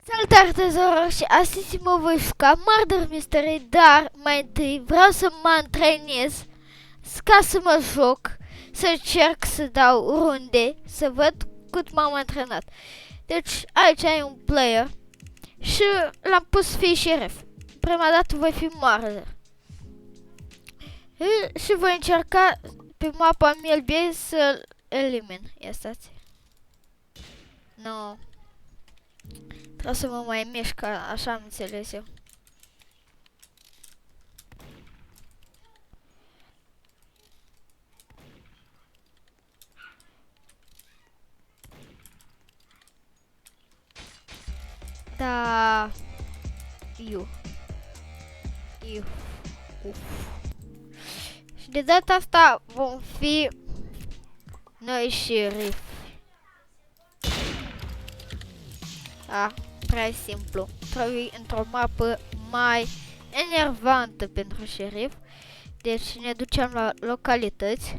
Salutare tezorilor și astăzi mă voi juca Murder Mystery, dar mai întâi vreau să mă antrenez ca să mă joc, să încerc să dau runde, să văd cât m-am antrenat. Deci aici ai un player și l-am pus să fie șerif. Prima dată voi fi Murder. Și voi încerca pe mapa MLB să-l elimin. Ia stați. Nu. Trebuie să mă mai mișc, așa am înțeles eu. Da. Iu. Uf. Și de data asta vom fi noi șerifi. Da, prea simplu. Trebuie într-o mapă mai enervantă pentru șerif. Deci ne ducem la localități.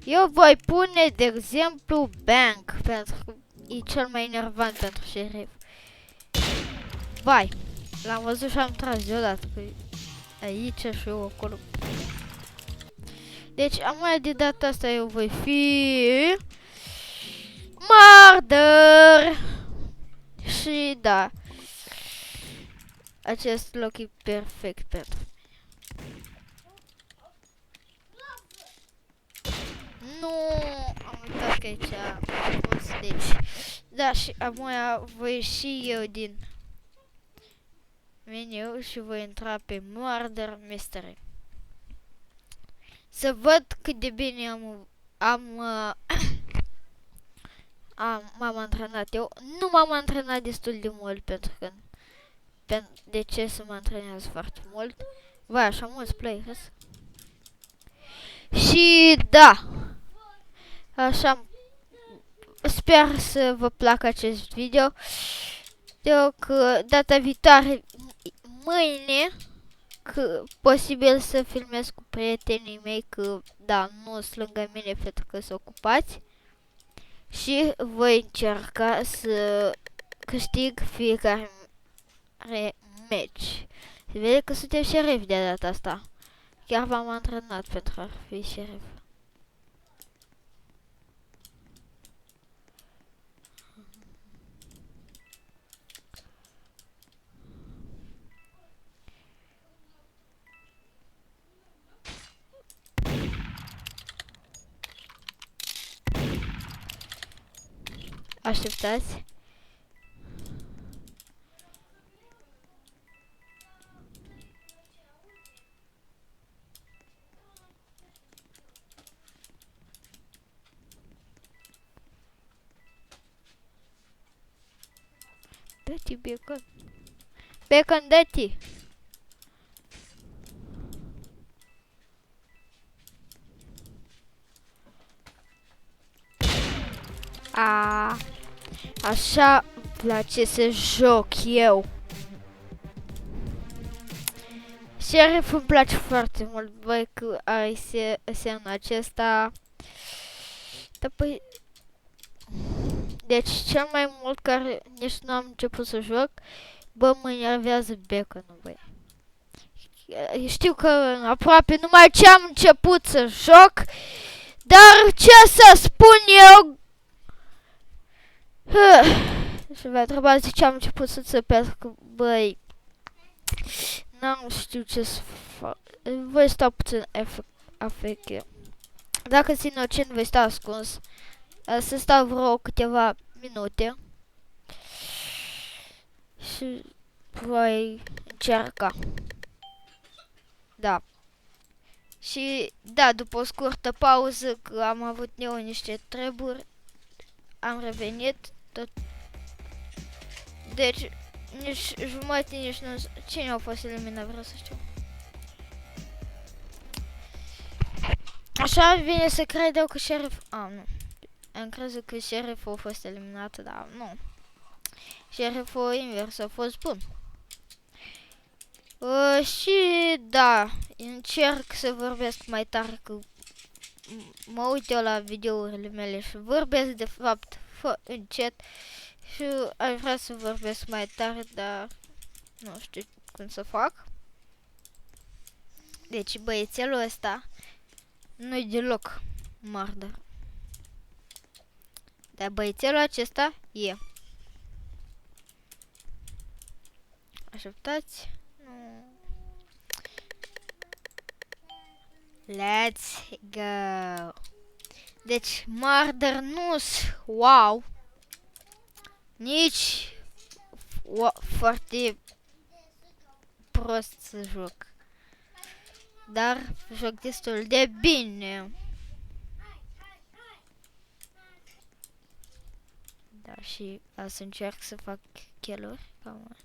Eu voi pune, de exemplu, bank, pentru că e cel mai enervant pentru șerif. Vai, l-am văzut și am tras deodată, că aici și eu acolo. Deci, amai de data asta eu voi fi Murder! Și da, acest loc e perfect pentru. Nu, am uitat că aici a fost, deci, da, și amai voi ieși eu din meniu și voi intra pe Murder Mystery. Să văd cât de bine m-am antrenat eu. Nu m-am antrenat destul de mult pentru că de ce să mă antrenez foarte mult? Vai, așa mulți players. Și da, așa, sper să vă placă acest video. Eu că data viitoare, mâine, că posibil să filmez cu prietenii mei, că da, nu sunt lângă mine pentru că sunt ocupați. Și voi încerca să câștig fiecare meci. Se vede că suntem șerif de data asta. Chiar v-am antrenat pentru a fi șerif. Așteptați. Dă-ti bacon. Bacon, dă-ti. Așa place să joc eu. Șerif îmi place foarte mult, băi, că ai semnul acesta. Da, păi... Deci cel mai mult care nici nu am început să joc, bă, mă enervează baconul, băi. Știu că aproape numai ce am început să joc, dar ce să spun eu? Și va trebui să ce am început să țăpesc, băi. N-am știu ce să fac. Voi sta puțin AFK. Dacă sunt inocent, voi sta ascuns. Să stau vreo câteva minute. Și voi încerca. Da. Și da, după o scurtă pauză, că am avut eu niște treburi, am revenit. Tot. Deci, nici jumătate, nici nu... Cine au fost eliminat, vreau să știu. Așa vine să cred eu că șerif... nu. Am crezut că șeriful a fost eliminat, dar nu. Șeriful invers a fost bun. Și da, încerc să vorbesc mai tare, că mă uit eu la videourile mele și vorbesc de fapt încet Și aș vrea să vorbesc mai tare, dar nu știu cum să fac. Deci băiețelul ăsta nu-i deloc murder. Dar băiețelul acesta e. Așteptați. Nu. Let's go. Deci murder nu-s wow. Nici foarte prost să joc. Dar joc destul de bine. Da, și să încerc să fac kill-uri. Cam.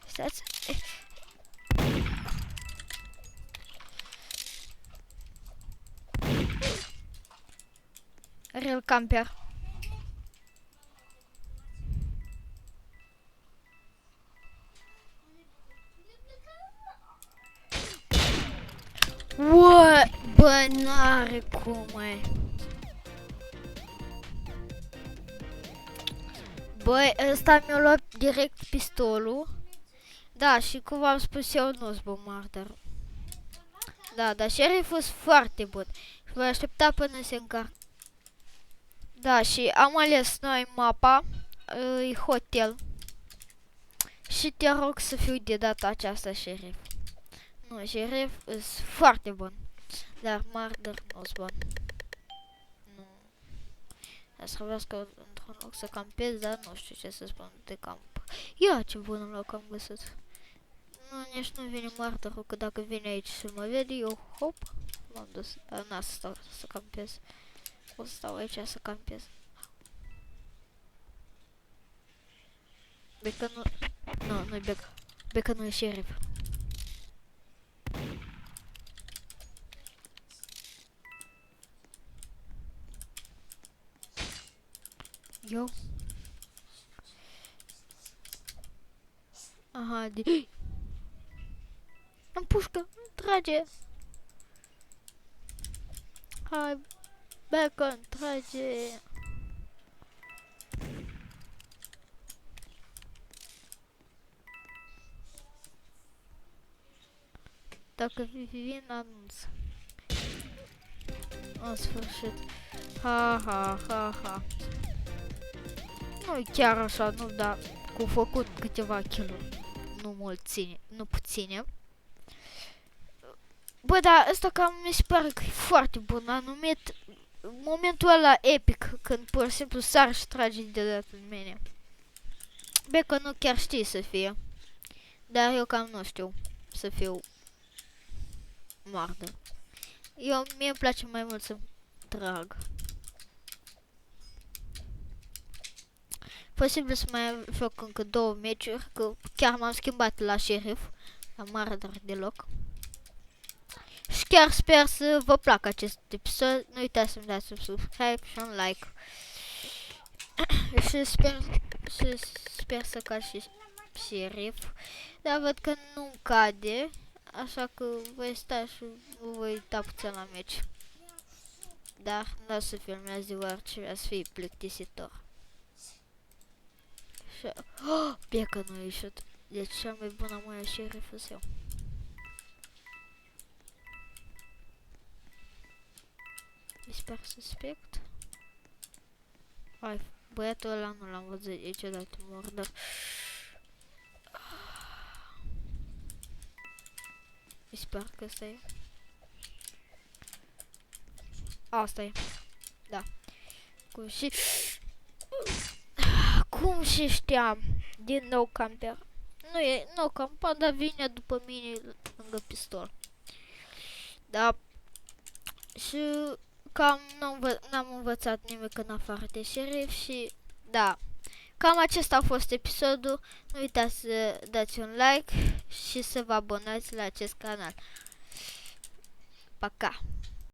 Stați. Real camper. What? Bă, n-are cum, măi. Băi, ăsta mi-a luat direct pistolul. Da, și cum v-am spus eu, nu-s bombarder. Da, dar șeriful fost foarte bun. Și voi aștepta până se încarcă. Da, și am ales noi mapa. E hotel. Și te rog să fiu de data aceasta șerif. Nu, șerif e foarte bun. Dar murder nu-s bun. Nu. Aș trebuiască într-un loc să campez, dar nu știu ce să spun de camp. Ia ce bun loc am găsit. Nu, nici nu vine martorul, că dacă vine aici și mă vede, eu hop, m-am dus. N-a să stau să campez. O să stau aici să campez. Beca nu... Nu, nu-i Beca. Beca nu e șerif. Eu? Aha, de... Am pușcă, trage! Hai, Beca, trage! Dacă vin, anunț. În sfârșit. Ha, ha, ha, ha. Nu chiar așa, nu, dar cu făcut câteva kill-uri. Nu mulține, nu puține. Bă, dar ăsta cam mi se pare că e foarte bun. A numit momentul ăla epic, când pur și simplu sar și trage deodată în mine. Bă, că nu chiar știi să fie. Dar eu cam nu știu să fiu murdă. Mie îmi place mai mult să trag. Posibil să mai joc încă 2 meciuri, că chiar m-am schimbat la șerif, la murdă deloc. Și chiar sper să vă placă acest episod. Nu uitați să-mi dați un subscribe și un like. Și sper să cad și șerif. Dar văd că nu cade. Așa că voi sta și voi uita puțin la meci. Dar nu o să filmez deoarece o să fie plictisitor. Și... Oh, bine că nu a ieșit. Deci cea mai bună măia șeriful eu. Sper suspect. Hai, băiatul ăla nu l-am văzut niciodată murdă. Sper că ăsta e. Asta e. Da. Cum și știam. Din nou camper. Nu e, nu camper, dar vine după mine lângă pistol. Da. Și cam n-am învățat nimic în afară de șerif și da. Cam acesta a fost episodul. Nu uitați să dați un like și să vă abonați la acest canal. Пока!